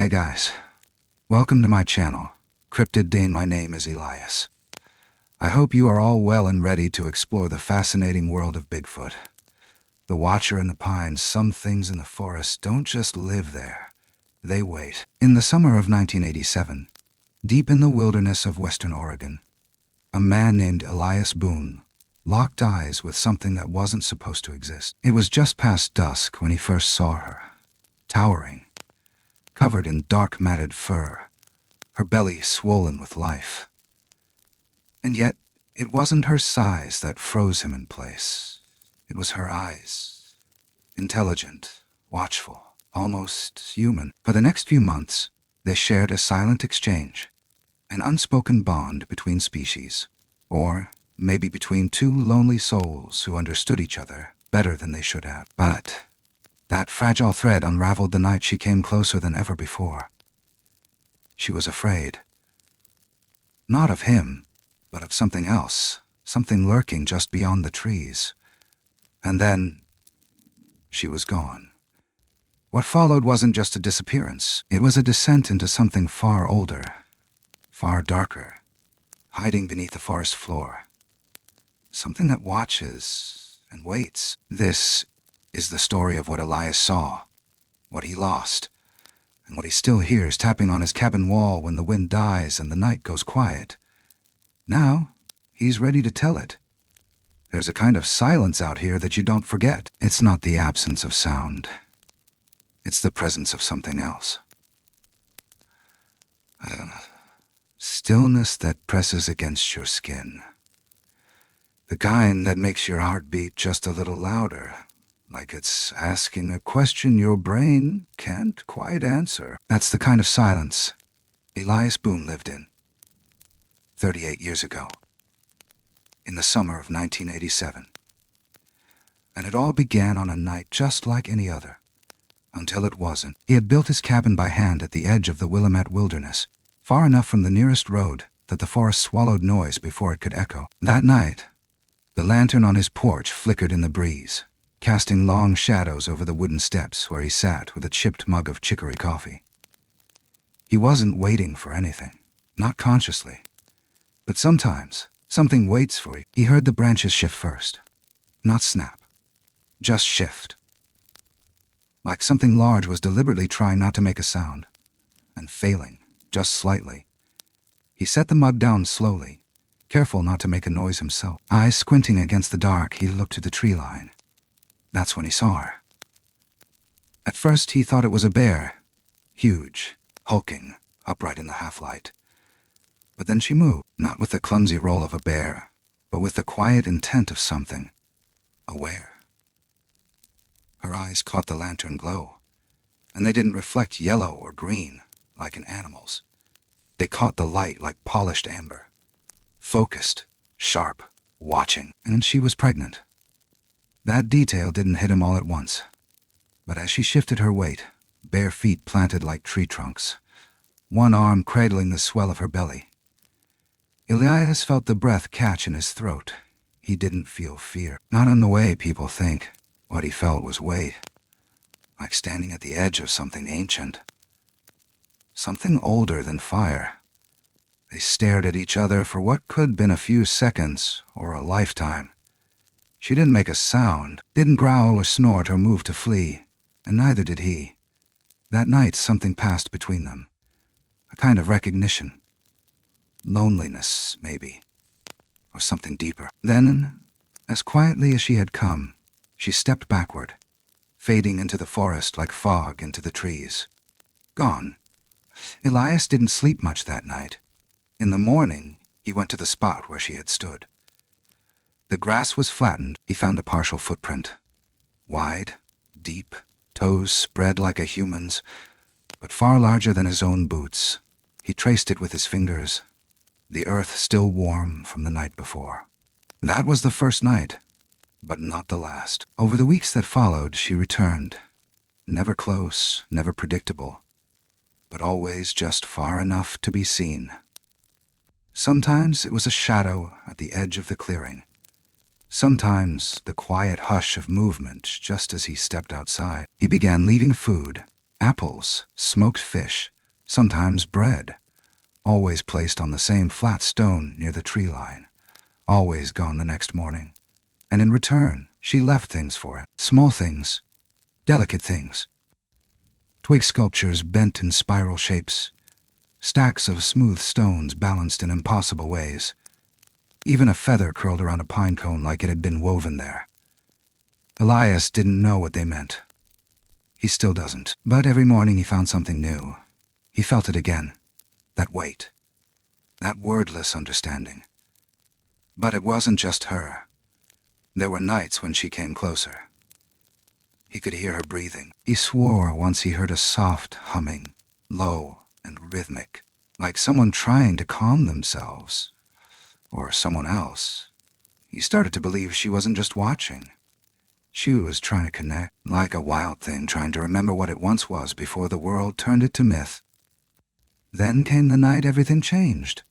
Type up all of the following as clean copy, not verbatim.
Hey guys, welcome to my channel, CRYPTID'S. My name is Elias. I hope you are all well and ready to explore the fascinating world of Bigfoot. The Watcher in the Pines. Some things in the forest don't just live there, they wait. In the summer of 1987, deep in the wilderness of western Oregon, a man named Elias Boone locked eyes with something that wasn't supposed to exist. It was just past dusk when he first saw her, towering, covered in dark matted fur, her belly swollen with life. And yet, it wasn't her size that froze him in place. It was her eyes. Intelligent, watchful, almost human. For the next few months, they shared a silent exchange, an unspoken bond between species, or maybe between two lonely souls who understood each other better than they should have. But that fragile thread unraveled the night she came closer than ever before. She was afraid. Not of him, but of something else, something lurking just beyond the trees. And then, she was gone. What followed wasn't just a disappearance. It was a descent into something far older, far darker, hiding beneath the forest floor. Something that watches and waits. This is the story of what Elias saw, what he lost, and what he still hears tapping on his cabin wall when the wind dies and the night goes quiet. Now, he's ready to tell it. There's a kind of silence out here that you don't forget. It's not the absence of sound. It's the presence of something else. Stillness that presses against your skin. The kind that makes your heart beat just a little louder, like it's asking a question your brain can't quite answer. That's the kind of silence Elias Boone lived in 38 years ago, in the summer of 1987. And it all began on a night just like any other, until it wasn't. He had built his cabin by hand at the edge of the Willamette wilderness, far enough from the nearest road that the forest swallowed noise before it could echo. That night, the lantern on his porch flickered in the breeze, casting long shadows over the wooden steps where he sat with a chipped mug of chicory coffee. He wasn't waiting for anything, not consciously. But sometimes, something waits for you. He heard the branches shift first. Not snap. Just shift. Like something large was deliberately trying not to make a sound, and failing, just slightly. He set the mug down slowly, careful not to make a noise himself. Eyes squinting against the dark, he looked to the tree line. That's when he saw her. At first, he thought it was a bear, huge, hulking, upright in the half-light. But then she moved, not with the clumsy roll of a bear, but with the quiet intent of something, aware. Her eyes caught the lantern glow, and they didn't reflect yellow or green like an animal's. They caught the light like polished amber, focused, sharp, watching. And she was pregnant. That detail didn't hit him all at once, but as she shifted her weight, bare feet planted like tree trunks, one arm cradling the swell of her belly, Elias felt the breath catch in his throat. He didn't feel fear, not in the way people think. What he felt was weight, like standing at the edge of something ancient, something older than fire. They stared at each other for what could have been a few seconds or a lifetime. She didn't make a sound, didn't growl or snort or move to flee, and neither did he. That night something passed between them, a kind of recognition. Loneliness, maybe, or something deeper. Then, as quietly as she had come, she stepped backward, fading into the forest like fog into the trees. Gone. Elias didn't sleep much that night. In the morning, he went to the spot where she had stood. The grass was flattened. He found a partial footprint. Wide, deep, toes spread like a human's, but far larger than his own boots. He traced it with his fingers, the earth still warm from the night before. That was the first night, but not the last. Over the weeks that followed, she returned. Never close, never predictable, but always just far enough to be seen. Sometimes it was a shadow at the edge of the clearing. Sometimes the quiet hush of movement just as he stepped outside. He began leaving food, apples, smoked fish, sometimes bread, always placed on the same flat stone near the tree line, always gone the next morning. And in return, she left things for it. Small things, delicate things. Twig sculptures bent in spiral shapes, stacks of smooth stones balanced in impossible ways, even a feather curled around a pine cone like it had been woven there. Elias didn't know what they meant. He still doesn't. But every morning he found something new. He felt it again. That weight. That wordless understanding. But it wasn't just her. There were nights when she came closer. He could hear her breathing. He swore once he heard a soft humming, low and rhythmic, like someone trying to calm themselves. Or someone else. He started to believe she wasn't just watching. She was trying to connect, like a wild thing trying to remember what it once was before the world turned it to myth. Then came the night everything changed.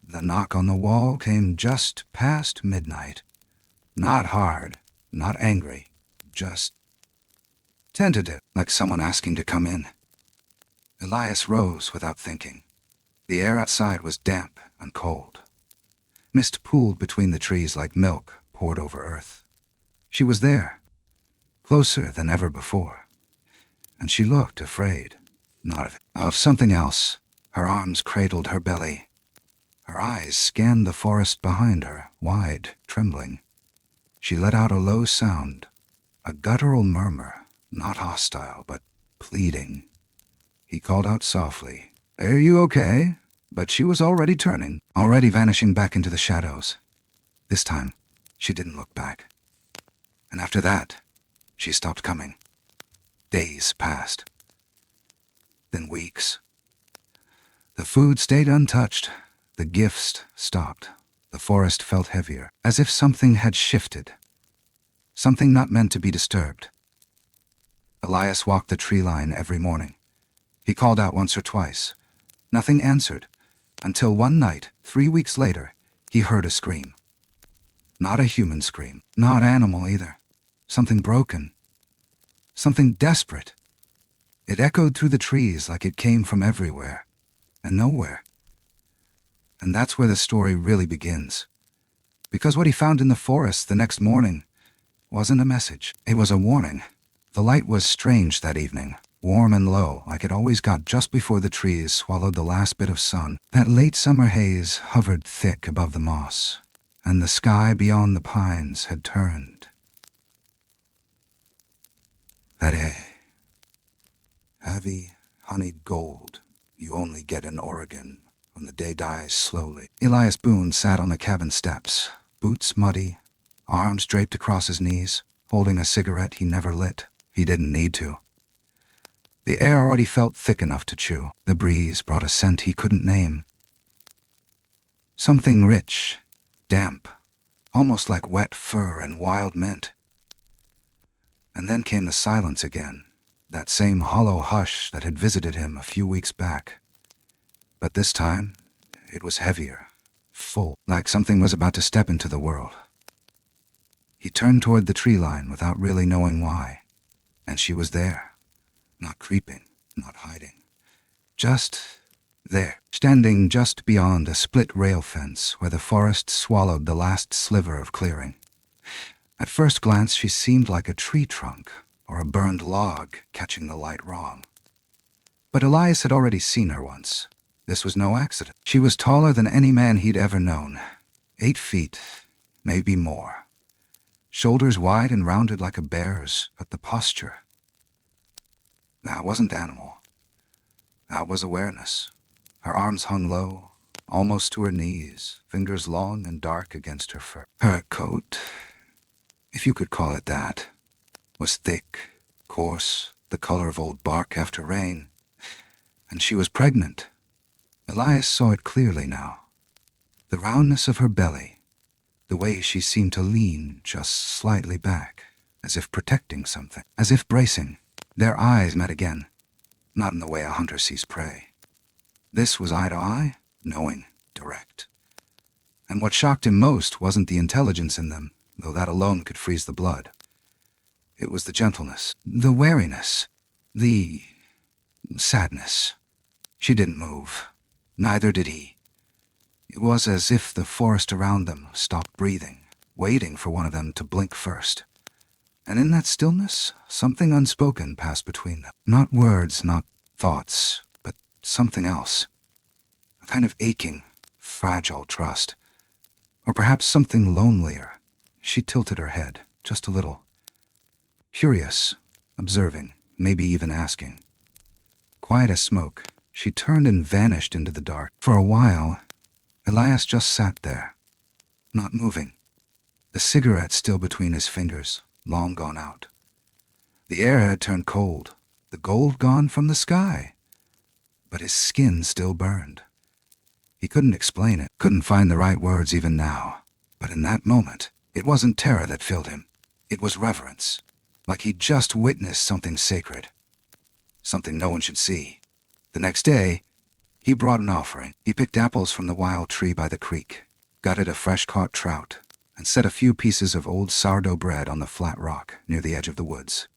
The knock on the wall came just past midnight. Not hard, not angry, just tentative, like someone asking to come in. Elias rose without thinking. The air outside was damp and cold. Mist pooled between the trees like milk poured over earth. She was there, closer than ever before, and she looked afraid, not of something else. Her arms cradled her belly. Her eyes scanned the forest behind her, wide, trembling. She let out a low sound, a guttural murmur, not hostile, but pleading. He called out softly, "Are you okay?" But she was already turning, already vanishing back into the shadows. This time, she didn't look back. And after that, she stopped coming. Days passed. Then weeks. The food stayed untouched. The gifts stopped. The forest felt heavier, as if something had shifted. Something not meant to be disturbed. Elias walked the tree line every morning. He called out once or twice. Nothing answered, until one night, 3 weeks later, he heard a scream. Not a human scream, not animal either. Something broken. Something desperate. It echoed through the trees like it came from everywhere and nowhere. And that's where the story really begins. Because what he found in the forest the next morning wasn't a message. It was a warning. The light was strange that evening, warm and low, like it always got just before the trees swallowed the last bit of sun. That late summer haze hovered thick above the moss, and the sky beyond the pines had turned. That heavy, honeyed gold you only get in Oregon when the day dies slowly. Elias Boone sat on the cabin steps, boots muddy, arms draped across his knees, holding a cigarette he never lit. He didn't need to. The air already felt thick enough to chew. The breeze brought a scent he couldn't name. Something rich, damp, almost like wet fur and wild mint. And then came the silence again, that same hollow hush that had visited him a few weeks back. But this time, it was heavier, full, like something was about to step into the world. He turned toward the tree line without really knowing why, and she was there, not creeping, not hiding, just there, standing just beyond a split rail fence where the forest swallowed the last sliver of clearing. At first glance, she seemed like a tree trunk or a burned log catching the light wrong. But Elias had already seen her once. This was no accident. She was taller than any man he'd ever known, 8 feet, maybe more. Shoulders wide and rounded like a bear's, but the posture. That wasn't animal. That was awareness. Her arms hung low, almost to her knees, fingers long and dark against her fur. Her coat, if you could call it that, was thick, coarse, the color of old bark after rain. And she was pregnant. Elias saw it clearly now. The roundness of her belly, the way she seemed to lean just slightly back, as if protecting something, as if bracing. Their eyes met again, not in the way a hunter sees prey. This was eye to eye, knowing, direct. And what shocked him most wasn't the intelligence in them, though that alone could freeze the blood. It was the gentleness, the wariness, the sadness. She didn't move. Neither did he. It was as if the forest around them stopped breathing, waiting for one of them to blink first. And in that stillness, something unspoken passed between them. Not words, not thoughts, but something else. A kind of aching, fragile trust. Or perhaps something lonelier. She tilted her head, just a little. Curious, observing, maybe even asking. Quiet as smoke, she turned and vanished into the dark. For a while, Elias just sat there, not moving, the cigarette still between his fingers, long gone out. The air had turned cold, the gold gone from the sky, but his skin still burned. He couldn't explain it, couldn't find the right words even now, but in that moment, it wasn't terror that filled him. It was reverence, like he'd just witnessed something sacred, something no one should see. The next day, he brought an offering. He picked apples from the wild tree by the creek, gutted a fresh-caught trout, and set a few pieces of old sourdough bread on the flat rock near the edge of the woods.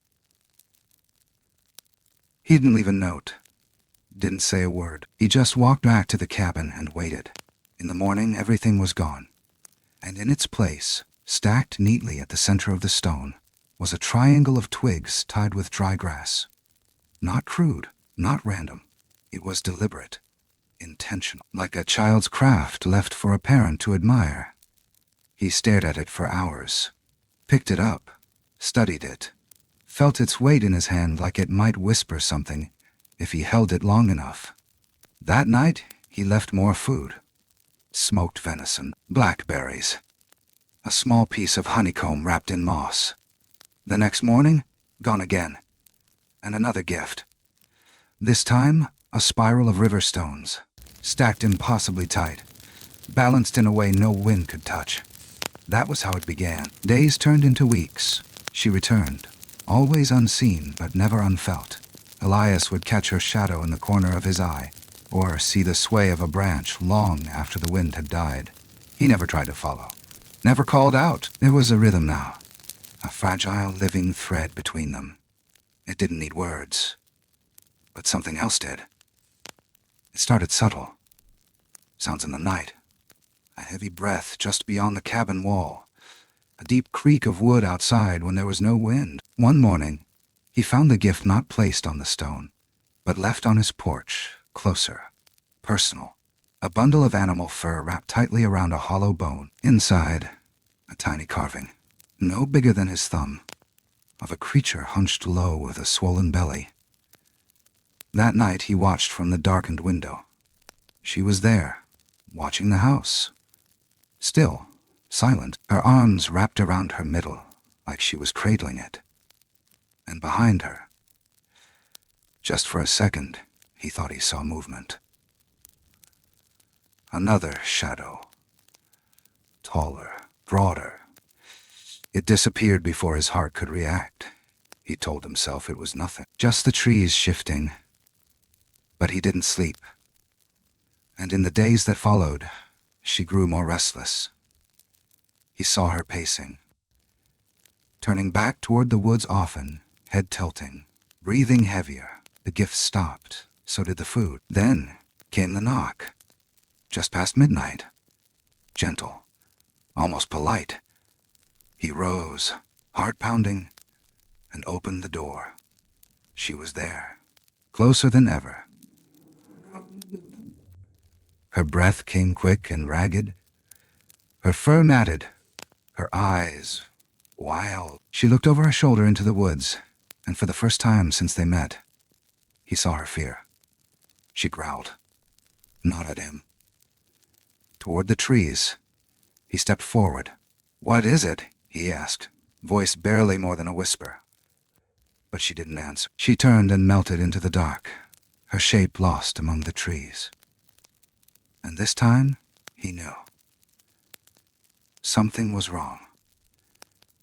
He didn't leave a note, didn't say a word. He just walked back to the cabin and waited. In the morning, everything was gone, and in its place, stacked neatly at the center of the stone, was a triangle of twigs tied with dry grass. Not crude, not random. It was deliberate, intentional, like a child's craft left for a parent to admire. He stared at it for hours, picked it up, studied it, felt its weight in his hand like it might whisper something if he held it long enough. That night, he left more food. Smoked venison, blackberries, a small piece of honeycomb wrapped in moss. The next morning, gone again. And another gift. This time, a spiral of river stones, stacked impossibly tight, balanced in a way no wind could touch. That was how it began. Days turned into weeks. She returned, always unseen but never unfelt. Elias would catch her shadow in the corner of his eye, or see the sway of a branch long after the wind had died. He never tried to follow, never called out. There was a rhythm now, a fragile living thread between them. It didn't need words, but something else did. It started subtle. Sounds in the night. A heavy breath just beyond the cabin wall. A deep creak of wood outside when there was no wind. One morning, he found the gift not placed on the stone, but left on his porch, closer, personal. A bundle of animal fur wrapped tightly around a hollow bone. Inside, a tiny carving, no bigger than his thumb, of a creature hunched low with a swollen belly. That night he watched from the darkened window. She was there, watching the house. Still, silent, her arms wrapped around her middle, like she was cradling it. And behind her, just for a second, he thought he saw movement. Another shadow, taller, broader. It disappeared before his heart could react. He told himself it was nothing, just the trees shifting. But he didn't sleep. And in the days that followed, she grew more restless. He saw her pacing, turning back toward the woods often, head tilting, breathing heavier. The gift stopped, so did the food. Then came the knock, just past midnight. Gentle, almost polite. He rose, heart pounding, and opened the door. She was there, closer than ever. Her breath came quick and ragged, her fur matted, her eyes wild. She looked over her shoulder into the woods, and for the first time since they met, he saw her fear. She growled, not at him. Toward the trees, he stepped forward. "What is it?" he asked, voice barely more than a whisper. But she didn't answer. She turned and melted into the dark, her shape lost among the trees. And this time, he knew. Something was wrong.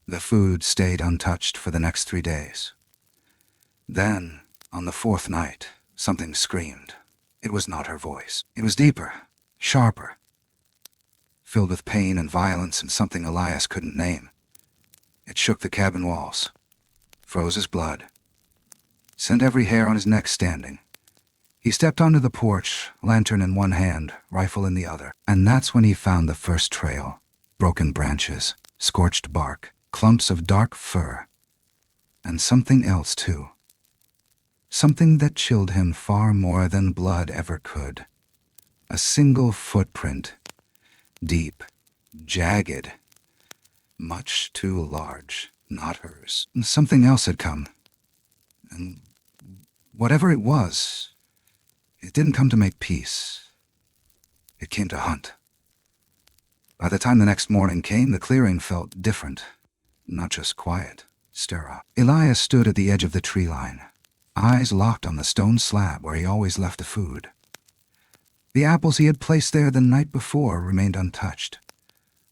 The food stayed untouched for the next 3 days. Then, on the 4th night, something screamed. It was not her voice. It was deeper, sharper, filled with pain and violence and something Elias couldn't name. It shook the cabin walls, froze his blood, sent every hair on his neck standing. He stepped onto the porch, lantern in one hand, rifle in the other, and that's when he found the first trail. Broken branches, scorched bark, clumps of dark fur, and something else too. Something that chilled him far more than blood ever could. A single footprint, deep, jagged, much too large, not hers. Something else had come, and whatever it was, it didn't come to make peace. It came to hunt. By the time the next morning came, the clearing felt different, not just quiet, sterile. Elias stood at the edge of the tree line, eyes locked on the stone slab where he always left the food. The apples he had placed there the night before remained untouched.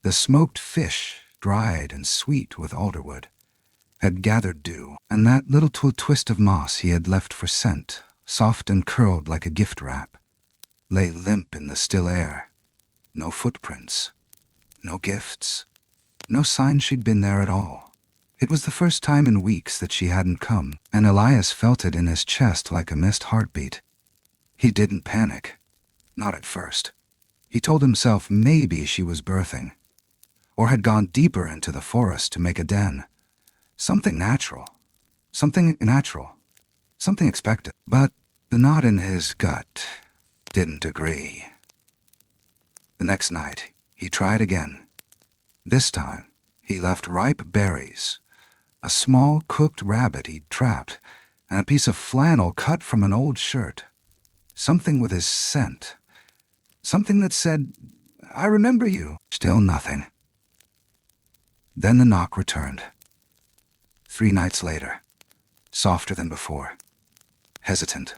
The smoked fish, dried and sweet with alderwood, had gathered dew, and that little twist of moss he had left for scent, soft and curled like a gift wrap, lay limp in the still air. No footprints, no gifts, no sign she'd been there at all. It was the first time in weeks that she hadn't come, and Elias felt it in his chest like a missed heartbeat. He didn't panic. Not at first. He told himself maybe she was birthing, or had gone deeper into the forest to make a den. Something natural. Something expected. But the knot in his gut didn't agree. The next night, he tried again. This time, he left ripe berries, a small cooked rabbit he'd trapped, and a piece of flannel cut from an old shirt. Something with his scent. Something that said, "I remember you." Still nothing. Then the knock returned. 3 nights later, softer than before. Hesitant,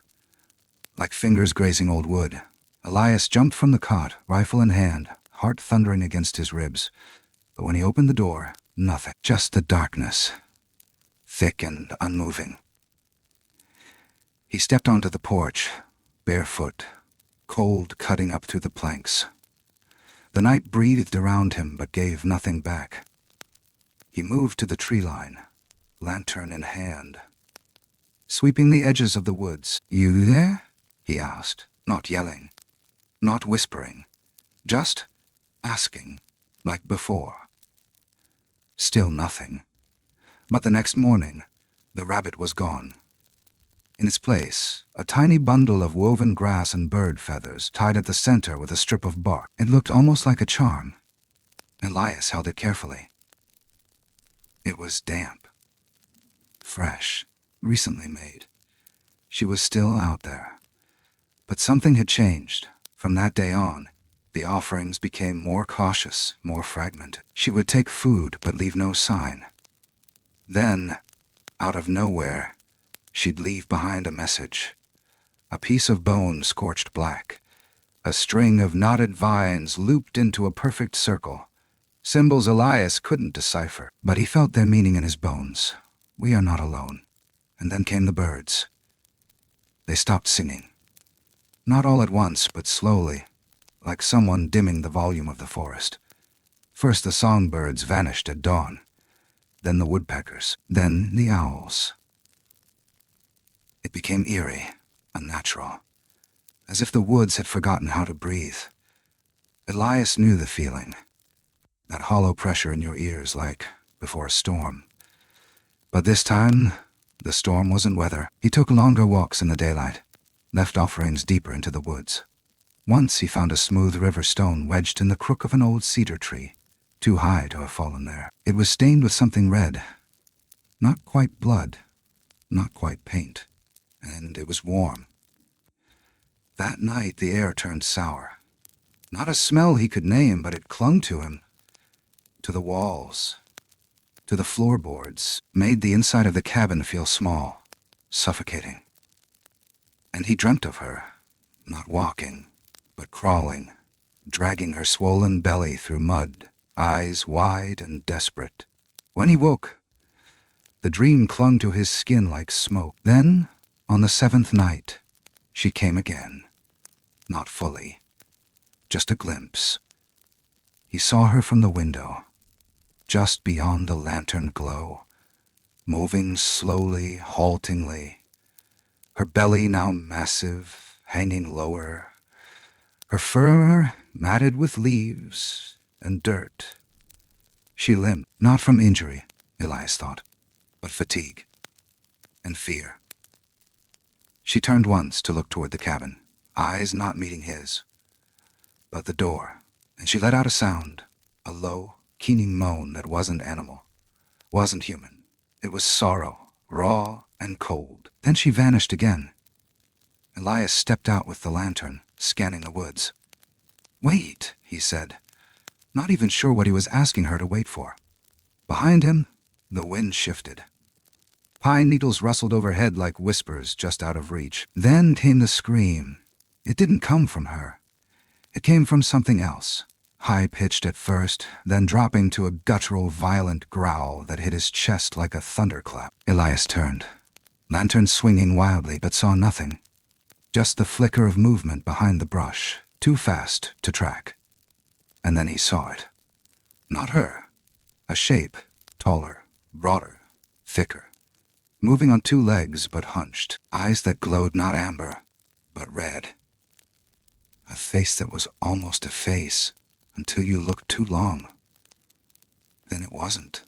like fingers grazing old wood, Elias jumped from the cot, rifle in hand, heart thundering against his ribs. But when he opened the door, nothing. Just the darkness, thick and unmoving. He stepped onto the porch, barefoot, cold cutting up through the planks. The night breathed around him but gave nothing back. He moved to the tree line, lantern in hand, sweeping the edges of the woods. "You there?" he asked, not yelling, not whispering, just asking, like before. Still nothing. But the next morning, the rabbit was gone. In its place, a tiny bundle of woven grass and bird feathers tied at the center with a strip of bark. It looked almost like a charm. Elias held it carefully. It was damp, fresh, recently made. She was still out there. But something had changed. From that day on, the offerings became more cautious, more fragmented. She would take food but leave no sign. Then, out of nowhere, she'd leave behind a message. A piece of bone scorched black. A string of knotted vines looped into a perfect circle. Symbols Elias couldn't decipher, but he felt their meaning in his bones. We are not alone. And then came the birds. They stopped singing. Not all at once, but slowly, like someone dimming the volume of the forest. First the songbirds vanished at dawn, then the woodpeckers, then the owls. It became eerie, unnatural, as if the woods had forgotten how to breathe. Elias knew the feeling, that hollow pressure in your ears like before a storm. But this time, the storm wasn't weather. He took longer walks in the daylight, left offerings deeper into the woods. Once he found a smooth river stone wedged in the crook of an old cedar tree, too high to have fallen there. It was stained with something red, not quite blood, not quite paint, and it was warm. That night the air turned sour. Not a smell he could name, but it clung to him, to the walls, to the floorboards, made the inside of the cabin feel small, suffocating. And he dreamt of her, not walking, but crawling, dragging her swollen belly through mud, eyes wide and desperate. When he woke, the dream clung to his skin like smoke. Then, on the 7th night, she came again. Not fully, just a glimpse. He saw her from the window, just beyond the lantern glow, moving slowly, haltingly, her belly now massive, hanging lower, her fur matted with leaves and dirt. She limped, not from injury, Elias thought, but fatigue and fear. She turned once to look toward the cabin, eyes not meeting his, but the door, and she let out a sound, a low, keening moan that wasn't animal, wasn't human. It was sorrow, raw and cold. Then she vanished again. Elias stepped out with the lantern, scanning the woods. "Wait," he said, not even sure what he was asking her to wait for. Behind him, the wind shifted. Pine needles rustled overhead like whispers just out of reach. Then came the scream. It didn't come from her. It came from something else, high-pitched at first, then dropping to a guttural, violent growl that hit his chest like a thunderclap. Elias turned, lantern swinging wildly, but saw nothing. Just the flicker of movement behind the brush, too fast to track. And then he saw it. Not her. A shape, taller, broader, thicker. Moving on two legs but hunched. Eyes that glowed not amber, but red. A face that was almost a face until you looked too long. Then it wasn't.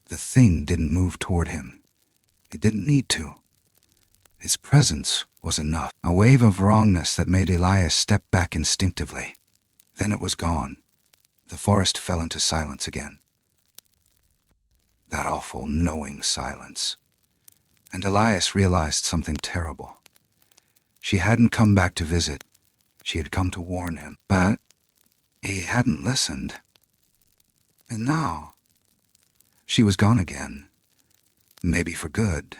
The thing didn't move toward him. It didn't need to. His presence was enough. A wave of wrongness that made Elias step back instinctively. Then it was gone. The forest fell into silence again. That awful, knowing silence. And Elias realized something terrible. She hadn't come back to visit. She had come to warn him. But he hadn't listened. And now, she was gone again. Maybe for good.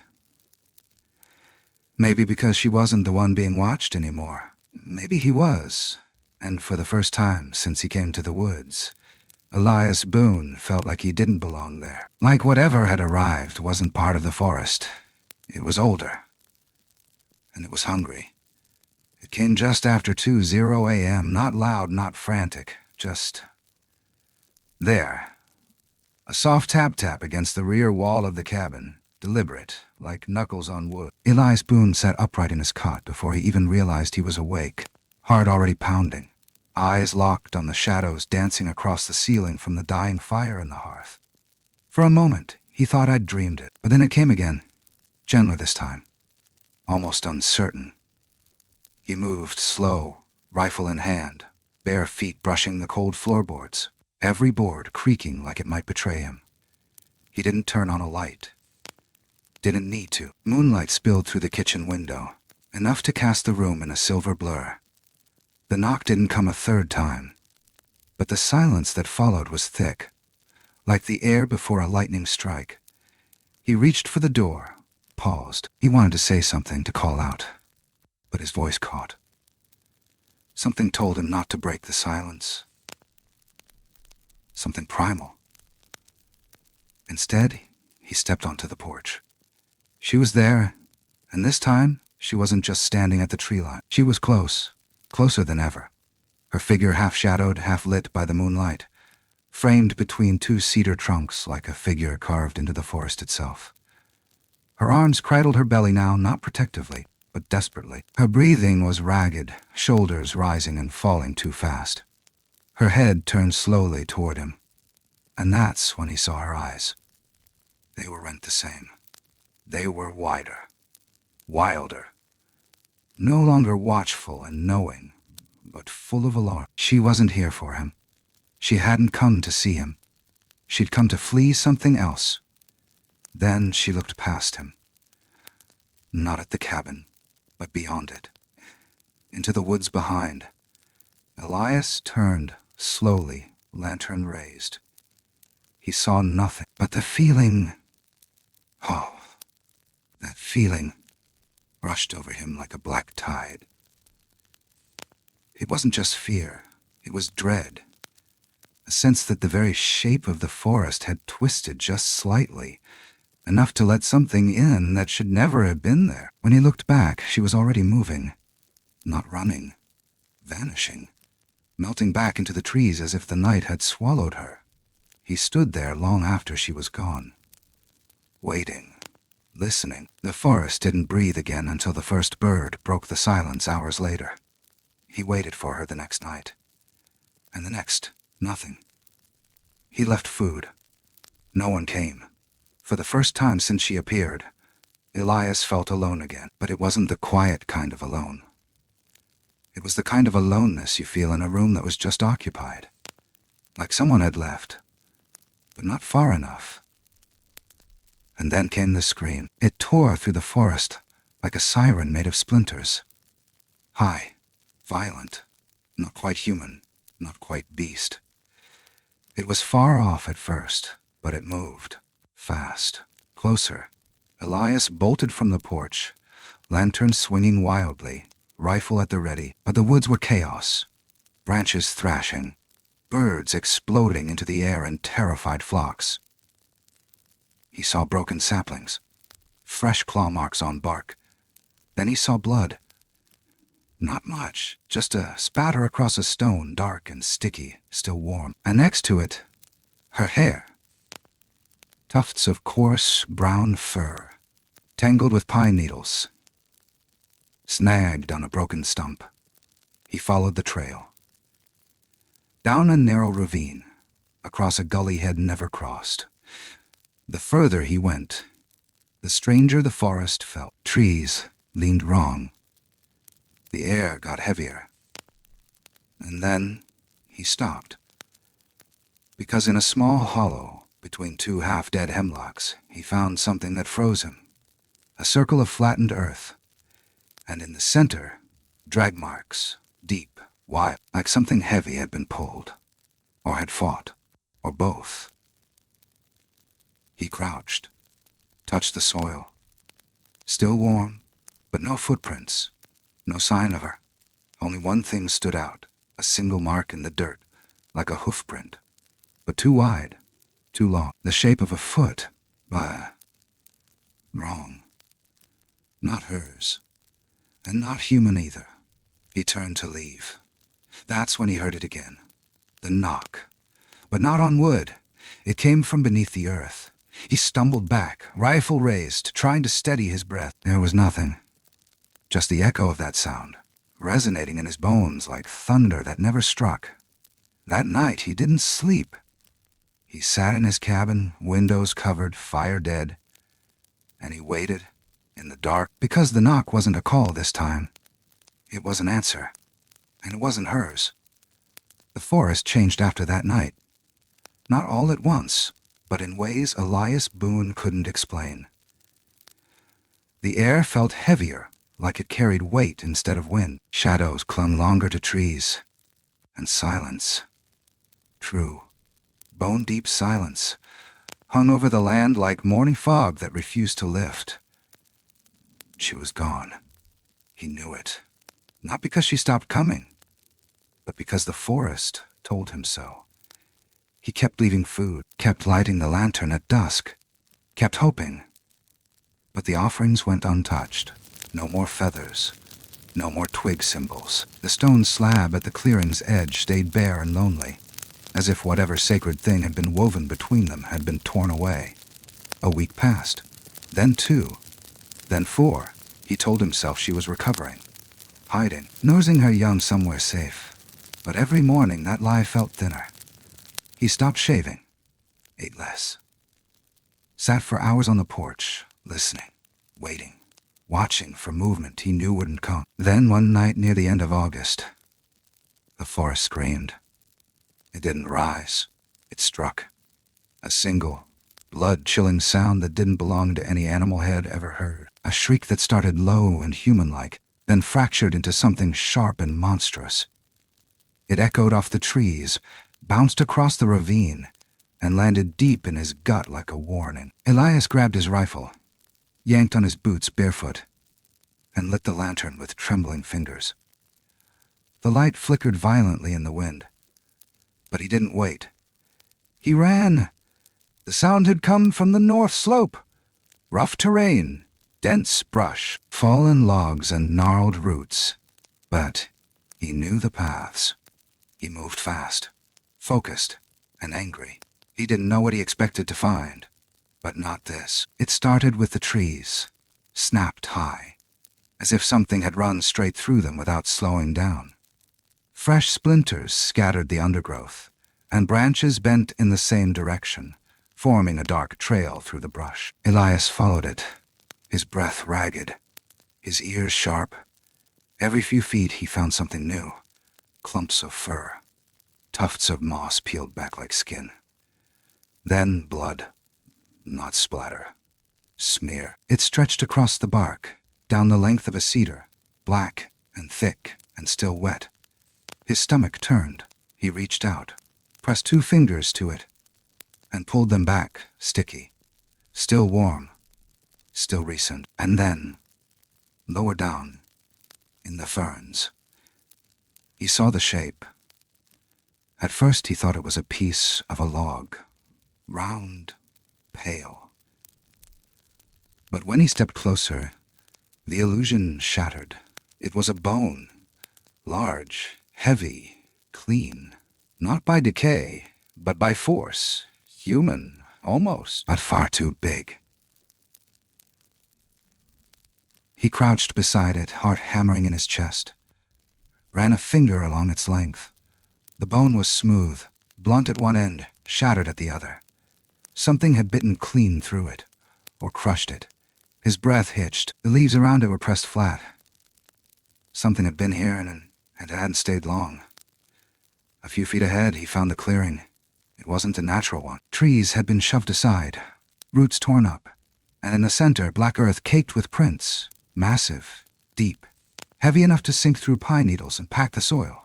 Maybe because she wasn't the one being watched anymore. Maybe he was. And for the first time since he came to the woods, Elias Boone felt like he didn't belong there. Like whatever had arrived wasn't part of the forest. It was older. And it was hungry. It came just after 2:00 a.m., not loud, not frantic, just there. A soft tap-tap against the rear wall of the cabin, deliberate, like knuckles on wood. Elias Boone sat upright in his cot before he even realized he was awake, heart already pounding, eyes locked on the shadows dancing across the ceiling from the dying fire in the hearth. For a moment, he thought I'd dreamed it, but then it came again, gentler this time, almost uncertain. He moved slow, rifle in hand, bare feet brushing the cold floorboards, every board creaking like it might betray him. He didn't turn on a light. Didn't need to. Moonlight spilled through the kitchen window, enough to cast the room in a silver blur. The knock didn't come a third time, but the silence that followed was thick, like the air before a lightning strike. He reached for the door, paused. He wanted to say something, to call out, but his voice caught. Something told him not to break the silence. Something primal. Instead, he stepped onto the porch. She was there, and this time, she wasn't just standing at the tree line. She was close, closer than ever, her figure half-shadowed, half-lit by the moonlight, framed between two cedar trunks like a figure carved into the forest itself. Her arms cradled her belly now, not protectively, but desperately. Her breathing was ragged, shoulders rising and falling too fast. Her head turned slowly toward him, and that's when he saw her eyes. They weren't the same. They were wider, wilder, no longer watchful and knowing, but full of alarm. She wasn't here for him. She hadn't come to see him. She'd come to flee something else. Then she looked past him. Not at the cabin, but beyond it, into the woods behind. Elias turned, slowly, lantern raised. He saw nothing, but the feeling... Oh, that feeling rushed over him like a black tide. It wasn't just fear, it was dread. A sense that the very shape of the forest had twisted just slightly, enough to let something in that should never have been there. When he looked back, she was already moving, not running, vanishing, melting back into the trees as if the night had swallowed her. He stood there long after she was gone, waiting, listening. The forest didn't breathe again until the first bird broke the silence hours later. He waited for her the next night. And the next, nothing. He left food. No one came. For the first time since she appeared, Elias felt alone again, but it wasn't the quiet kind of alone. It was the kind of aloneness you feel in a room that was just occupied. Like someone had left, but not far enough. And then came the scream. It tore through the forest like a siren made of splinters. High, violent, not quite human, not quite beast. It was far off at first, but it moved. Fast. Closer. Elias bolted from the porch, lantern swinging wildly, rifle at the ready, but the woods were chaos. Branches thrashing, birds exploding into the air in terrified flocks. He saw broken saplings, fresh claw marks on bark. Then he saw blood. Not much, just a spatter across a stone, dark and sticky, still warm. And next to it, her hair. Tufts of coarse, brown fur, tangled with pine needles, snagged on a broken stump. He followed the trail. Down a narrow ravine, across a gully he'd never crossed. The further he went, the stranger the forest felt. Trees leaned wrong. The air got heavier. And then he stopped. Because in a small hollow between two half-dead hemlocks, he found something that froze him. A circle of flattened earth. And in the center, drag marks, deep, wide, like something heavy had been pulled, or had fought, or both. He crouched, touched the soil. Still warm, but no footprints, no sign of her. Only one thing stood out, a single mark in the dirt, like a hoof print, but too wide, too long, the shape of a foot, but wrong. Not hers, and not human either. He turned to leave. That's when he heard it again, the knock, but not on wood. It came from beneath the earth. He stumbled back, rifle raised, trying to steady his breath. There was nothing, just the echo of that sound, resonating in his bones like thunder that never struck. That night he didn't sleep. He sat in his cabin, windows covered, fire dead, and he waited in the dark, because the knock wasn't a call this time. It was an answer, and it wasn't hers. The forest changed after that night. Not all at once, but in ways Elias Boone couldn't explain. The air felt heavier, like it carried weight instead of wind. Shadows clung longer to trees. And silence. True, bone-deep silence, hung over the land like morning fog that refused to lift. She was gone. He knew it. Not because she stopped coming, but because the forest told him so. He kept leaving food, kept lighting the lantern at dusk, kept hoping. But the offerings went untouched. No more feathers, no more twig symbols. The stone slab at the clearing's edge stayed bare and lonely, as if whatever sacred thing had been woven between them had been torn away. A week passed, then 2, then 4. He told himself she was recovering, hiding, nursing her young somewhere safe. But every morning that lie felt thinner. He stopped shaving, ate less, sat for hours on the porch, listening, waiting, watching for movement he knew wouldn't come. Then one night near the end of August, the forest screamed. It didn't rise, it struck. A single, blood-chilling sound that didn't belong to any animal head ever heard. A shriek that started low and human-like, then fractured into something sharp and monstrous. It echoed off the trees, bounced across the ravine, and landed deep in his gut like a warning. Elias grabbed his rifle, yanked on his boots barefoot, and lit the lantern with trembling fingers. The light flickered violently in the wind, but he didn't wait. He ran. The sound had come from the north slope. Rough terrain, dense brush, fallen logs and gnarled roots. But he knew the paths. He moved fast, focused, and angry. He didn't know what he expected to find, But not this. It started with the trees, snapped high, as if something had run straight through them without slowing down. Fresh splinters scattered the undergrowth, and branches bent in the same direction, forming a dark trail through the brush. Elias followed it, his breath ragged, his ears sharp. Every few feet he found something new. Clumps of fur, tufts of moss peeled back like skin. Then blood, not splatter, smear. It stretched across the bark, down the length of a cedar, black and thick and still wet. His stomach turned. He reached out, pressed 2 fingers to it, and pulled them back, sticky, still warm, still recent. And then, lower down, in the ferns, he saw the shape. At first he thought it was a piece of a log, round, pale. But when he stepped closer, the illusion shattered. It was a bone, large, heavy, clean, not by decay, but by force, human, almost, but far too big. He crouched beside it, heart hammering in his chest, ran a finger along its length. The bone was smooth, blunt at one end, shattered at the other. Something had bitten clean through it, or crushed it. His breath hitched. The leaves around it were pressed flat. Something had been here and it hadn't stayed long. A few feet ahead, he found the clearing. It wasn't a natural one. Trees had been shoved aside, roots torn up, and in the center, black earth caked with prints, massive, deep, heavy enough to sink through pine needles and pack the soil.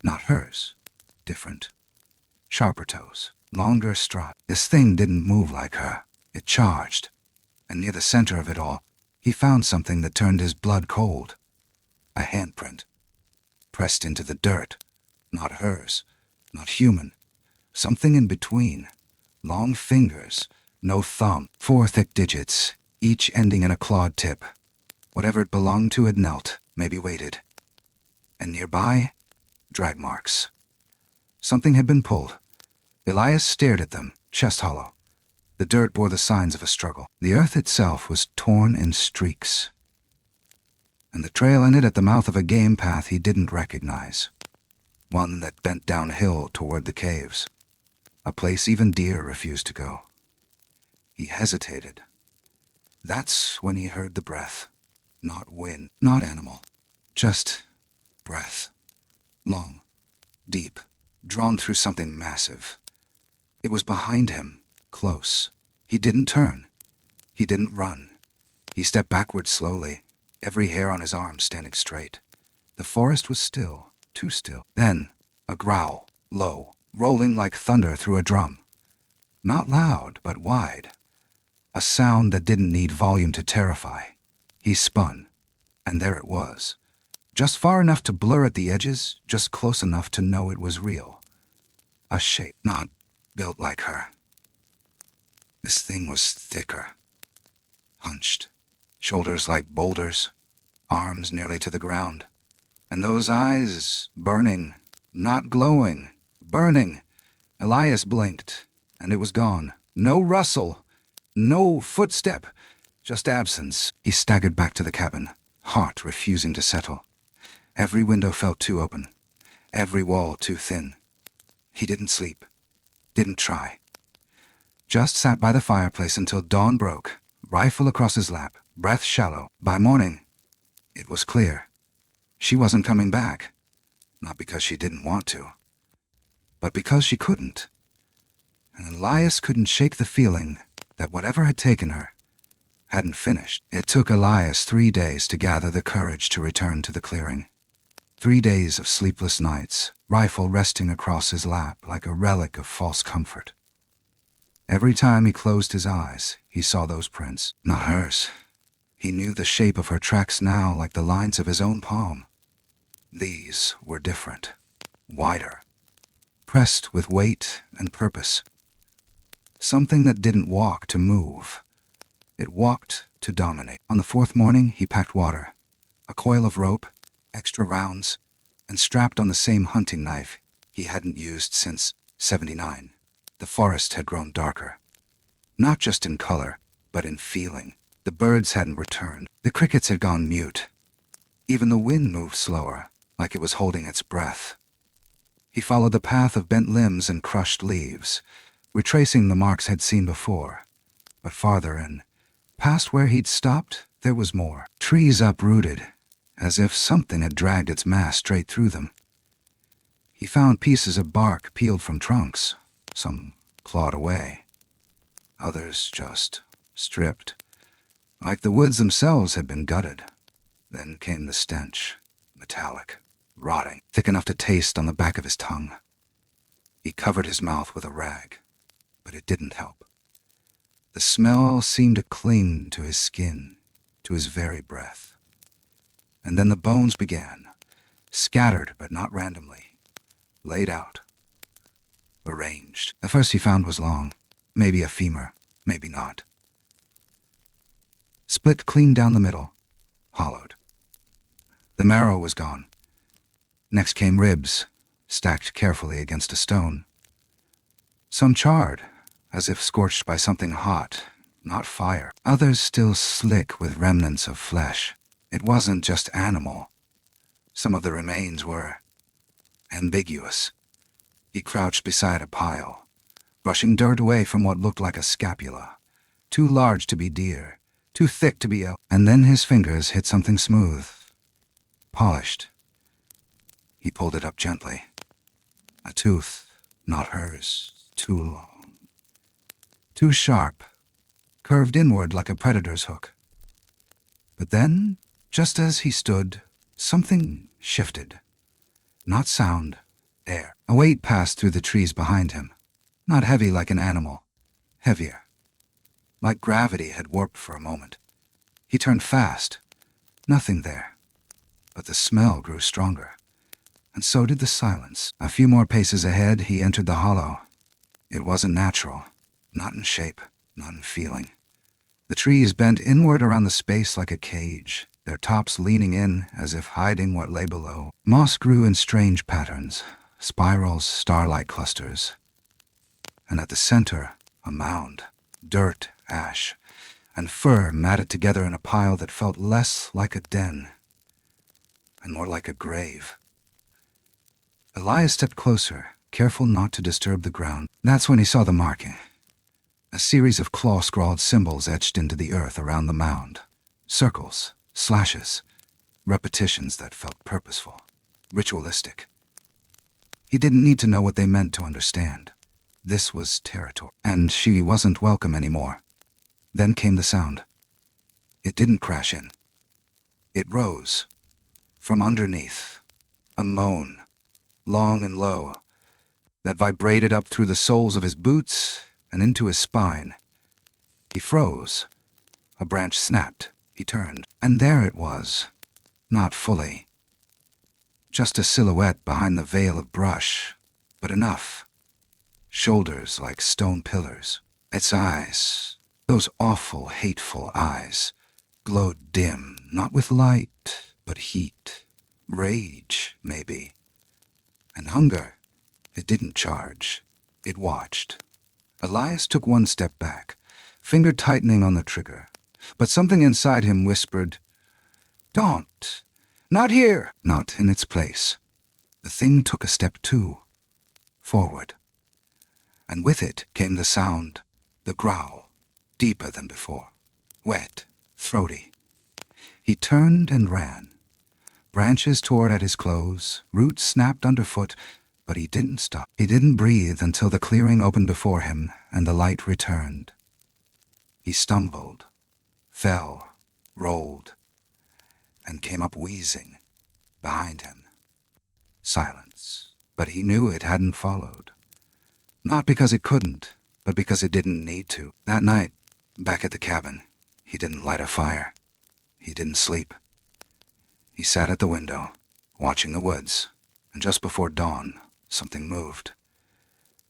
Not hers. Different. Sharper toes, longer strut. This thing didn't move like her. It charged. And near the center of it all, he found something that turned his blood cold. A handprint. Pressed into the dirt. Not hers. Not human. Something in between. Long fingers. No thumb. 4 thick digits, each ending in a clawed tip. Whatever it belonged to had knelt, maybe waited. And nearby, drag marks. Something had been pulled. Elias stared at them, chest hollow. The dirt bore the signs of a struggle. The earth itself was torn in streaks. And the trail ended at the mouth of a game path he didn't recognize. One that bent downhill toward the caves. A place even deer refused to go. He hesitated. That's when he heard the breath. Not wind, not animal. Just breath. Long, deep, drawn through something massive. It was behind him, close. He didn't turn. He didn't run. He stepped backward slowly, every hair on his arm standing straight. The forest was still, too still. Then, a growl, low, rolling like thunder through a drum. Not loud, but wide. A sound that didn't need volume to terrify. He spun, and there it was. Just far enough to blur at the edges, just close enough to know it was real. A shape, not built like her. This thing was thicker. Hunched. Shoulders like boulders. Arms nearly to the ground. And those eyes, burning, not glowing, burning. Elias blinked, and it was gone. No rustle. No footstep. Just absence. He staggered back to the cabin, heart refusing to settle. Every window felt too open. Every wall too thin. He didn't sleep. Didn't try. Just sat by the fireplace until dawn broke, rifle across his lap, breath shallow. By morning, it was clear. She wasn't coming back. Not because she didn't want to, but because she couldn't. And Elias couldn't shake the feeling that whatever had taken her hadn't finished. It took Elias 3 days to gather the courage to return to the clearing. 3 days of sleepless nights, rifle resting across his lap like a relic of false comfort. Every time he closed his eyes, he saw those prints. Not hers. He knew the shape of her tracks now like the lines of his own palm. These were different. Wider. Pressed with weight and purpose. Something that didn't walk to move. It walked to dominate. On the 4th morning, he packed water, a coil of rope, extra rounds, and strapped on the same hunting knife he hadn't used since '79. The forest had grown darker. Not just in color, but in feeling. The birds hadn't returned. The crickets had gone mute. Even the wind moved slower, like it was holding its breath. He followed the path of bent limbs and crushed leaves, retracing the marks he'd seen before. But farther in, past where he'd stopped, there was more. Trees uprooted, as if something had dragged its mass straight through them. He found pieces of bark peeled from trunks, some clawed away, others just stripped, like the woods themselves had been gutted. Then came the stench, metallic, rotting, thick enough to taste on the back of his tongue. He covered his mouth with a rag, but it didn't help. The smell seemed to cling to his skin, to his very breath. And then the bones began, scattered but not randomly, laid out, arranged. The first he found was long, maybe a femur, maybe not. Split clean down the middle, hollowed. The marrow was gone. Next came ribs, stacked carefully against a stone. Some charred, as if scorched by something hot, not fire. Others still slick with remnants of flesh. It wasn't just animal. Some of the remains were ambiguous. He crouched beside a pile, brushing dirt away from what looked like a scapula, too large to be deer, too thick to be elk. And then his fingers hit something smooth, polished. He pulled it up gently. A tooth, not hers, too long, too sharp, curved inward like a predator's hook. But then, just as he stood, something shifted. Not sound, air. A weight passed through the trees behind him. Not heavy like an animal, heavier. Like gravity had warped for a moment. He turned fast. Nothing there. But the smell grew stronger. And so did the silence. A few more paces ahead, he entered the hollow. It wasn't natural. Not in shape, not in feeling. The trees bent inward around the space like a cage, their tops leaning in as if hiding what lay below. Moss grew in strange patterns, spirals, starlight clusters. And at the center, a mound, dirt, ash, and fur matted together in a pile that felt less like a den and more like a grave. Elias stepped closer, careful not to disturb the ground. That's when he saw the marking. A series of claw-scrawled symbols etched into the earth around the mound. Circles, slashes, repetitions that felt purposeful, ritualistic. He didn't need to know what they meant to understand. This was territory, and she wasn't welcome anymore. Then came the sound. It didn't crash in. It rose. From underneath. A moan, long and low, that vibrated up through the soles of his boots and into his spine. He froze. A branch snapped. He turned. And there it was. Not fully. Just a silhouette behind the veil of brush, but enough. Shoulders like stone pillars. Its eyes, those awful, hateful eyes, glowed dim, not with light, but heat. Rage, maybe. And hunger. It didn't charge. It watched. Elias took one step back, finger tightening on the trigger. But something inside him whispered, "Don't! Not here!" Not in its place. The thing took a step too. Forward. And with it came the sound, the growl, deeper than before. Wet, throaty. He turned and ran. Branches tore at his clothes, roots snapped underfoot, but he didn't stop. He didn't breathe until the clearing opened before him and the light returned. He stumbled, fell, rolled, and came up wheezing. Behind him, silence. But he knew it hadn't followed. Not because it couldn't, but because it didn't need to. That night, back at the cabin, he didn't light a fire. He didn't sleep. He sat at the window, watching the woods, and just before dawn, something moved.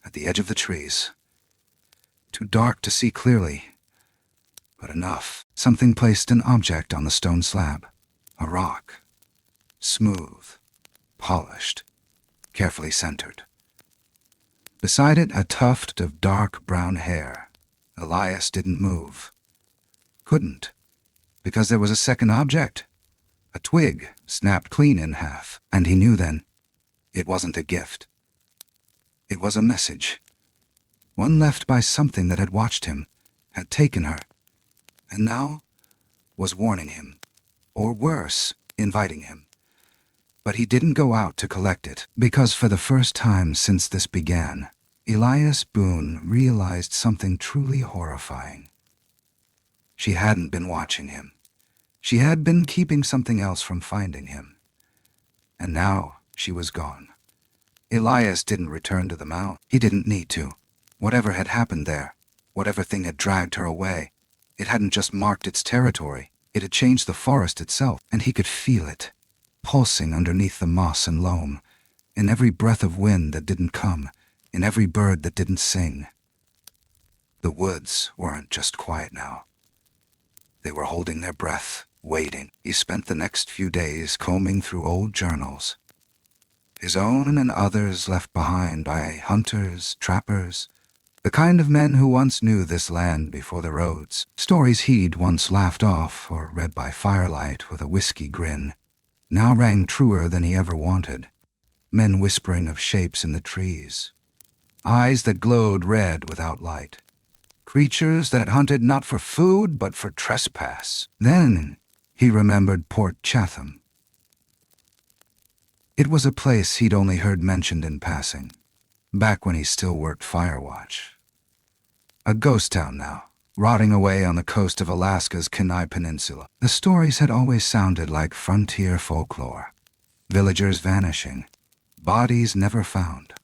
At the edge of the trees. Too dark to see clearly, but enough. Something placed an object on the stone slab. A rock. Smooth, polished, carefully centered. Beside it, a tuft of dark brown hair, Elias didn't move. Couldn't, because there was a second object. A twig snapped clean in half, and he knew then it wasn't a gift. It was a message. One left by something that had watched him, had taken her, and now was warning him, or worse, inviting him. But he didn't go out to collect it, because for the first time since this began, Elias Boone realized something truly horrifying. She hadn't been watching him. She had been keeping something else from finding him. And now she was gone. Elias didn't return to the mount. He didn't need to. Whatever had happened there, whatever thing had dragged her away, it hadn't just marked its territory. It had changed the forest itself, and he could feel it, pulsing underneath the moss and loam, in every breath of wind that didn't come, in every bird that didn't sing. The woods weren't just quiet now. They were holding their breath, waiting. He spent the next few days combing through old journals, his own and others left behind by hunters, trappers, the kind of men who once knew this land before the roads, stories he'd once laughed off or read by firelight with a whiskey grin, now rang truer than he ever wanted. Men whispering of shapes in the trees, eyes that glowed red without light, creatures that hunted not for food but for trespass. Then he remembered Port Chatham. It was a place he'd only heard mentioned in passing, back when he still worked Firewatch. A ghost town now, rotting away on the coast of Alaska's Kenai Peninsula. The stories had always sounded like frontier folklore. Villagers vanishing, bodies never found,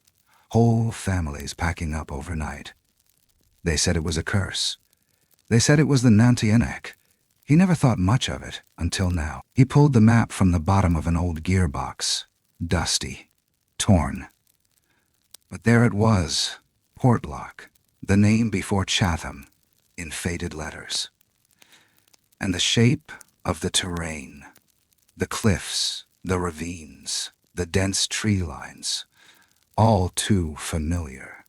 whole families packing up overnight. They said it was a curse. They said it was the Nantianek. He never thought much of it until now. He pulled the map from the bottom of an old gearbox, dusty, torn. But there it was, Portlock, the name before Chatham, in faded letters. And the shape of the terrain, the cliffs, the ravines, the dense tree lines, all too familiar.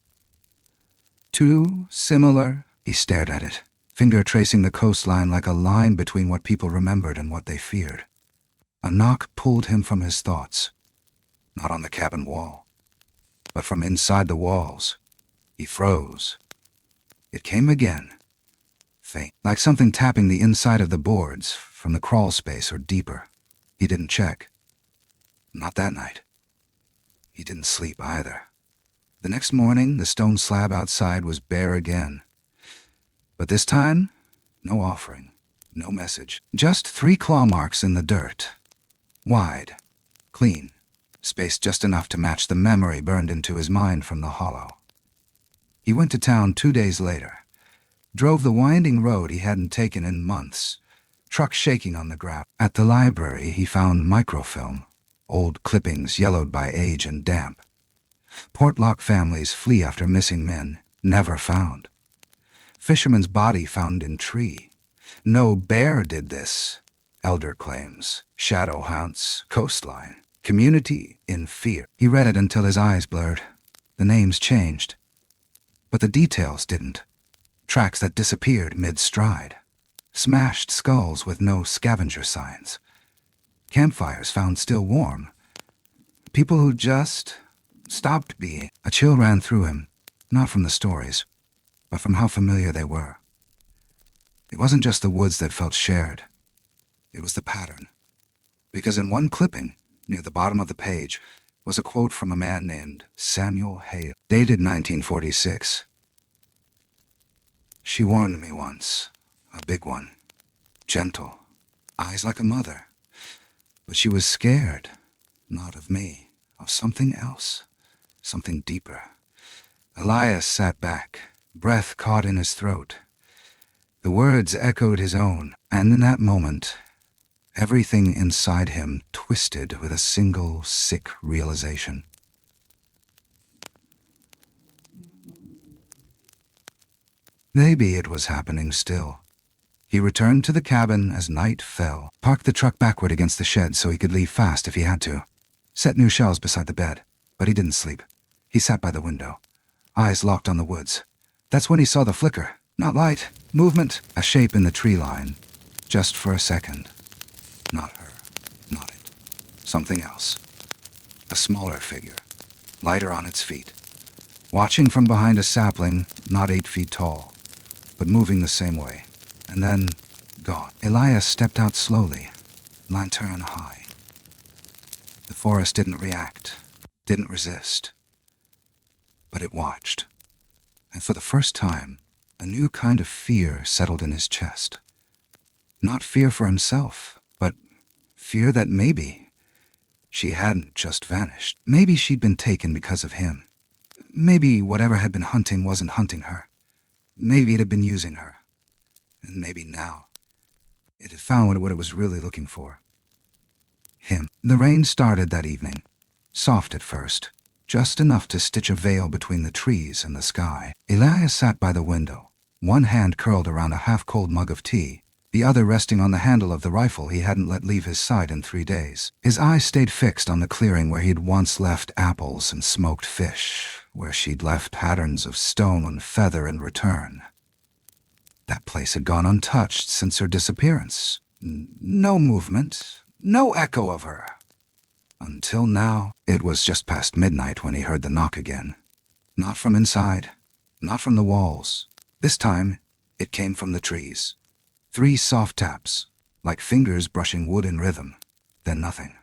Too similar, he stared at it, finger tracing the coastline like a line between what people remembered and what they feared. A knock pulled him from his thoughts, not on the cabin wall, but from inside the walls. He froze. It came again, faint, like something tapping the inside of the boards from the crawl space or deeper. He didn't check. Not that night. He didn't sleep either. The next morning, the stone slab outside was bare again. But this time, no offering, no message. Just 3 claw marks in the dirt. Wide, clean, spaced just enough to match the memory burned into his mind from the hollow. He went to town 2 days later, drove the winding road he hadn't taken in months, truck shaking on the gravel. At the library, he found microfilm, old clippings yellowed by age and damp. Portlock families flee after missing men, never found. Fisherman's body found in tree. No bear did this, elder claims. Shadow haunts, coastline, community in fear. He read it until his eyes blurred. The names changed, but the details didn't. Tracks that disappeared mid-stride. Smashed skulls with no scavenger signs. Campfires found still warm. People who just stopped being. A chill ran through him, not from the stories, but from how familiar they were. It wasn't just the woods that felt shared. It was the pattern. Because in one clipping, near the bottom of the page, was a quote from a man named Samuel Hale, dated 1946. She warned me once, a big one, gentle, eyes like a mother. But she was scared, not of me, of something else, something deeper. Elias sat back, breath caught in his throat. The words echoed his own, and in that moment, everything inside him twisted with a single sick realization. Maybe it was happening still. He returned to the cabin as night fell, parked the truck backward against the shed so he could leave fast if he had to, set new shelves beside the bed, but he didn't sleep. He sat by the window, eyes locked on the woods. That's when he saw the flicker, Not light, movement, a shape in the tree line. Just for a second. Not her. Not it. Something else. A smaller figure. Lighter on its feet. Watching from behind a sapling, not 8 feet tall, but moving the same way. And then, gone. Elias stepped out slowly, lantern high. The forest didn't react, didn't resist. But it watched. And for the first time, a new kind of fear settled in his chest. Not fear for himself, but fear that maybe she hadn't just vanished. Maybe she'd been taken because of him. Maybe whatever had been hunting wasn't hunting her. Maybe it had been using her. And maybe now, it had found what it was really looking for. Him. The rain started that evening. Soft at first, just enough to stitch a veil between the trees and the sky. Elias sat by the window, one hand curled around a half-cold mug of tea, the other resting on the handle of the rifle he hadn't let leave his side in 3 days. His eyes stayed fixed on the clearing where he'd once left apples and smoked fish, where she'd left patterns of stone and feather in return. That place had gone untouched since her disappearance. No movement, no echo of her. Until now, it was just past midnight when he heard the knock again. Not from inside, not from the walls. This time, it came from the trees. 3 soft taps, like fingers brushing wood in rhythm, then nothing.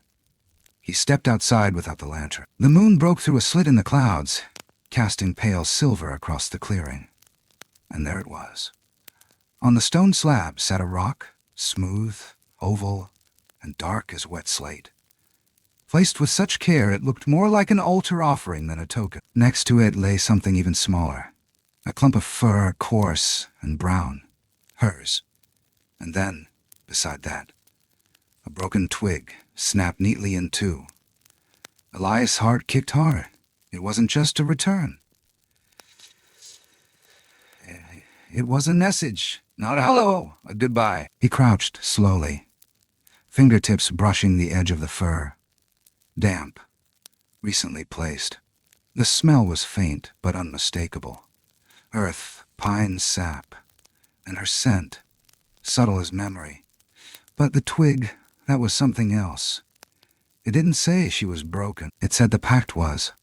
He stepped outside without the lantern. The moon broke through a slit in the clouds, casting pale silver across the clearing. And there it was. On the stone slab sat a rock, smooth, oval, and dark as wet slate. Placed with such care it looked more like an altar offering than a token. Next to it lay something even smaller, a clump of fur, coarse and brown. Hers. And then, beside that, a broken twig, snapped neatly in 2. Elias' heart kicked hard. It wasn't just a return. It was a message, not a hello, a goodbye. He crouched slowly, fingertips brushing the edge of the fur. Damp, recently placed. The smell was faint but unmistakable. Earth, pine sap, and her scent, subtle as memory. But the twig, that was something else. It didn't say she was broken. It said the pact was.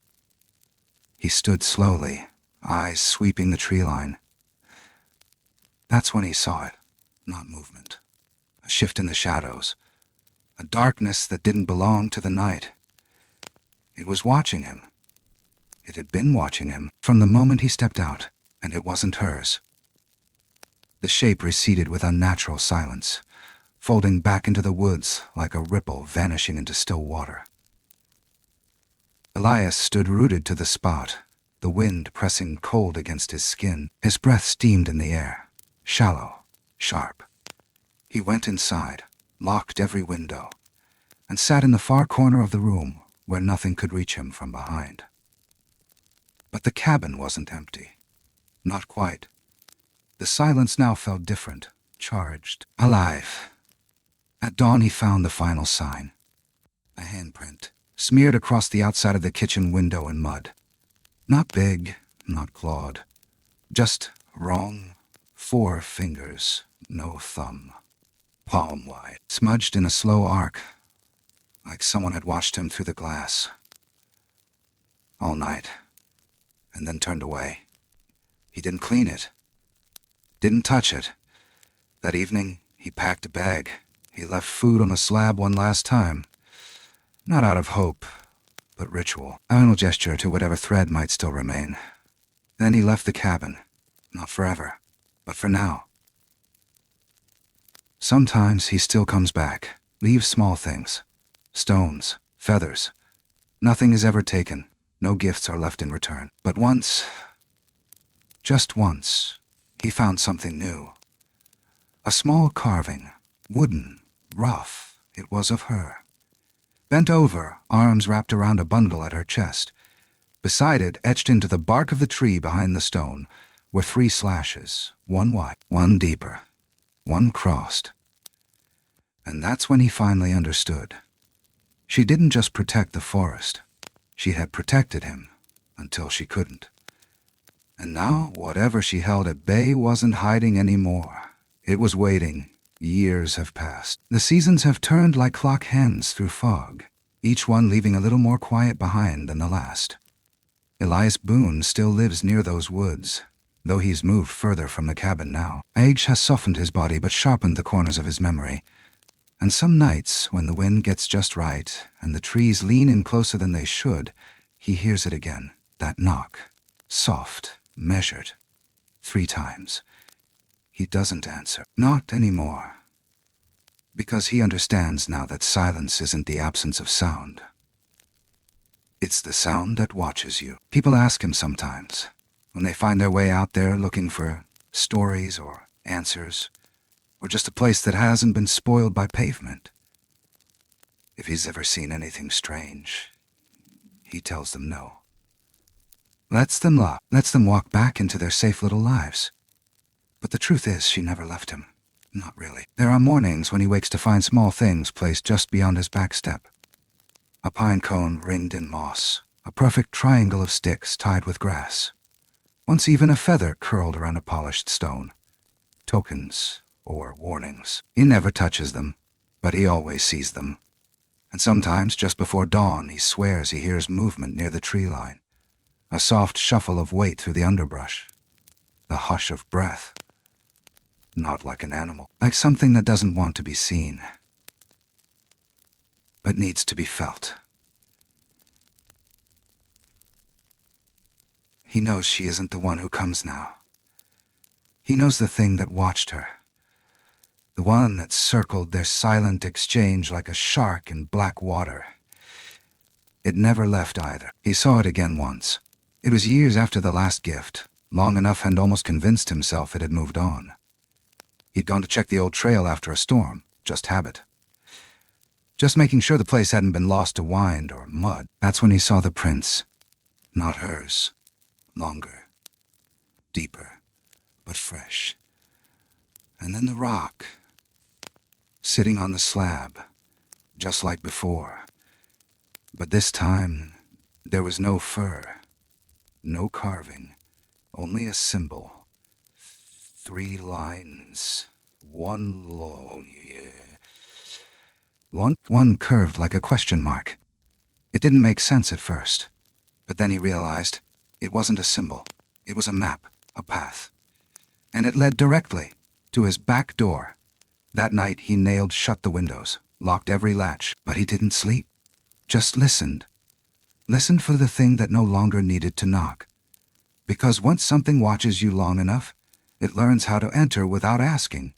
He stood slowly, eyes sweeping the tree line. That's when he saw it, not movement. A shift in the shadows. A darkness that didn't belong to the night. It was watching him. It had been watching him from the moment he stepped out, and it wasn't hers. The shape receded with unnatural silence, folding back into the woods like a ripple vanishing into still water. Elias stood rooted to the spot, the wind pressing cold against his skin. His breath steamed in the air, shallow, sharp. He went inside, locked every window, and sat in the far corner of the room where nothing could reach him from behind. But the cabin wasn't empty. Not quite. The silence now felt different, charged, alive. At dawn he found the final sign. A handprint, smeared across the outside of the kitchen window in mud. Not big, not clawed. Just wrong. 4 fingers, no thumb. Palm wide, smudged in a slow arc, like someone had watched him through the glass. All night, and then turned away. He didn't clean it. Didn't touch it. That evening, he packed a bag. He left food on the slab one last time. Not out of hope, but ritual. A final gesture to whatever thread might still remain. Then he left the cabin. Not forever, but for now. Sometimes he still comes back, leaves small things. Stones, feathers. Nothing is ever taken. No gifts are left in return. But once, just once, he found something new. A small carving, wooden, rough. It was of her. Bent over, arms wrapped around a bundle at her chest. Beside it, etched into the bark of the tree behind the stone, were 3 slashes, one wide, one deeper, one crossed. And that's when he finally understood. She didn't just protect the forest. She had protected him until she couldn't. And now, whatever she held at bay wasn't hiding anymore. It was waiting. Years have passed. The seasons have turned like clock hands through fog, each one leaving a little more quiet behind than the last. Elias Boone still lives near those woods, though he's moved further from the cabin now. Age has softened his body but sharpened the corners of his memory. And some nights, when the wind gets just right and the trees lean in closer than they should, he hears it again, that knock. Soft, measured. 3 times. He doesn't answer. Not anymore. Because he understands now that silence isn't the absence of sound. It's the sound that watches you. People ask him sometimes, when they find their way out there looking for stories or answers, or just a place that hasn't been spoiled by pavement, if he's ever seen anything strange. He tells them no. Lets them walk back into their safe little lives. But the truth is, she never left him. Not really. There are mornings when he wakes to find small things placed just beyond his back step. A pine cone ringed in moss, a perfect triangle of sticks tied with grass. Once even a feather curled around a polished stone. Tokens or warnings. He never touches them, but he always sees them. And sometimes, just before dawn, he swears he hears movement near the tree line. A soft shuffle of weight through the underbrush. The hush of breath. Not like an animal, like something that doesn't want to be seen, but needs to be felt. He knows she isn't the one who comes now. He knows the thing that watched her. The one that circled their silent exchange like a shark in black water. It never left either. He saw it again once. It was years after the last gift, long enough and almost convinced himself it had moved on. He'd gone to check the old trail after a storm, just habit. Just making sure the place hadn't been lost to wind or mud. That's when he saw the prints. Not hers. Longer. Deeper. But fresh. And then the rock. Sitting on the slab. Just like before. But this time, there was no fur. No carving. Only a symbol. 3 lines. One long, One curved like a question mark. It didn't make sense at first. But then he realized it wasn't a symbol. It was a map, a path. And it led directly to his back door. That night he nailed shut the windows, locked every latch, but he didn't sleep. Just listened. Listened for the thing that no longer needed to knock. Because once something watches you long enough, it learns how to enter without asking.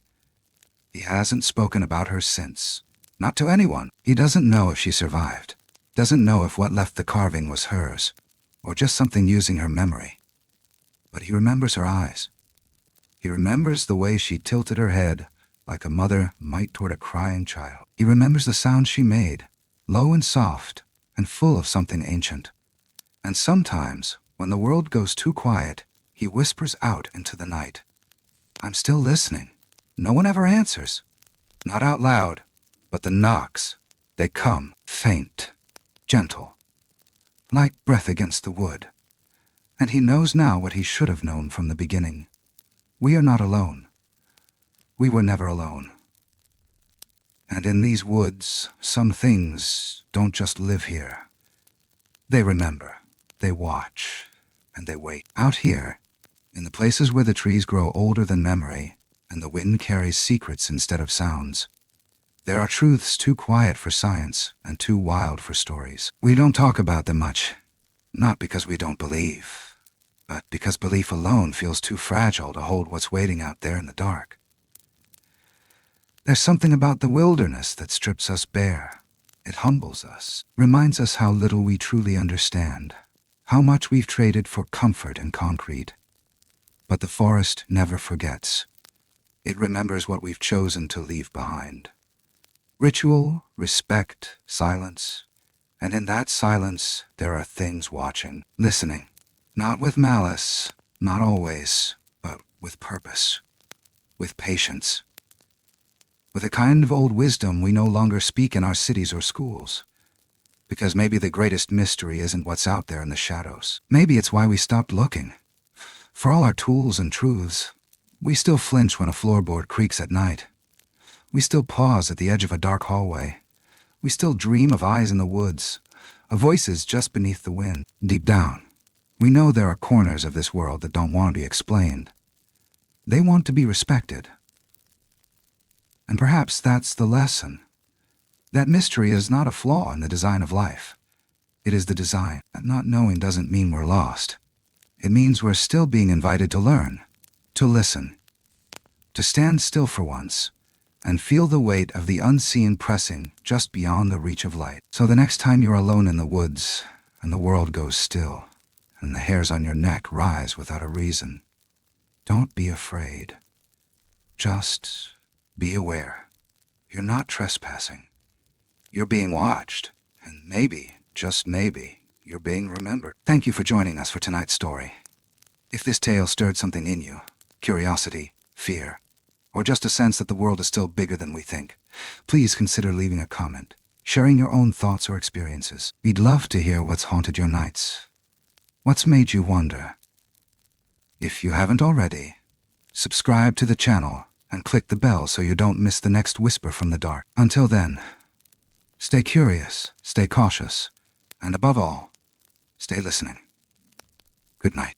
He hasn't spoken about her since. Not to anyone. He doesn't know if she survived. Doesn't know if what left the carving was hers, or just something using her memory. But he remembers her eyes. He remembers the way she tilted her head, like a mother might toward a crying child. He remembers the sound she made, low and soft, and full of something ancient. And sometimes, when the world goes too quiet, he whispers out into the night. I'm still listening. No one ever answers. Not out loud, but the knocks. They come, faint, gentle, like breath against the wood. And he knows now what he should have known from the beginning. We are not alone. We were never alone. And in these woods, some things don't just live here. They remember, they watch, and they wait. Out here, in the places where the trees grow older than memory, and the wind carries secrets instead of sounds, there are truths too quiet for science and too wild for stories. We don't talk about them much, not because we don't believe, but because belief alone feels too fragile to hold what's waiting out there in the dark. There's something about the wilderness that strips us bare. It humbles us, reminds us how little we truly understand, how much we've traded for comfort and concrete. But the forest never forgets. It remembers what we've chosen to leave behind. Ritual, respect, silence. And in that silence, there are things watching, listening. Not with malice, not always, but with purpose, with patience. With a kind of old wisdom we no longer speak in our cities or schools. Because maybe the greatest mystery isn't what's out there in the shadows. Maybe it's why we stopped looking. For all our tools and truths, we still flinch when a floorboard creaks at night. We still pause at the edge of a dark hallway. We still dream of eyes in the woods, of voices just beneath the wind. Deep down, we know there are corners of this world that don't want to be explained. They want to be respected. And perhaps that's the lesson. That mystery is not a flaw in the design of life. It is the design. That not knowing doesn't mean we're lost. It means we're still being invited to learn, to listen, to stand still for once, and feel the weight of the unseen pressing just beyond the reach of light. So the next time you're alone in the woods, and the world goes still, and the hairs on your neck rise without a reason, don't be afraid. Just be aware. You're not trespassing. You're being watched, and maybe, just maybe, you're being remembered. Thank you for joining us for tonight's story. If this tale stirred something in you, curiosity, fear, or just a sense that the world is still bigger than we think, please consider leaving a comment, sharing your own thoughts or experiences. We'd love to hear what's haunted your nights. What's made you wonder? If you haven't already, subscribe to the channel and click the bell so you don't miss the next whisper from the dark. Until then, stay curious, stay cautious, and above all, stay listening. Good night.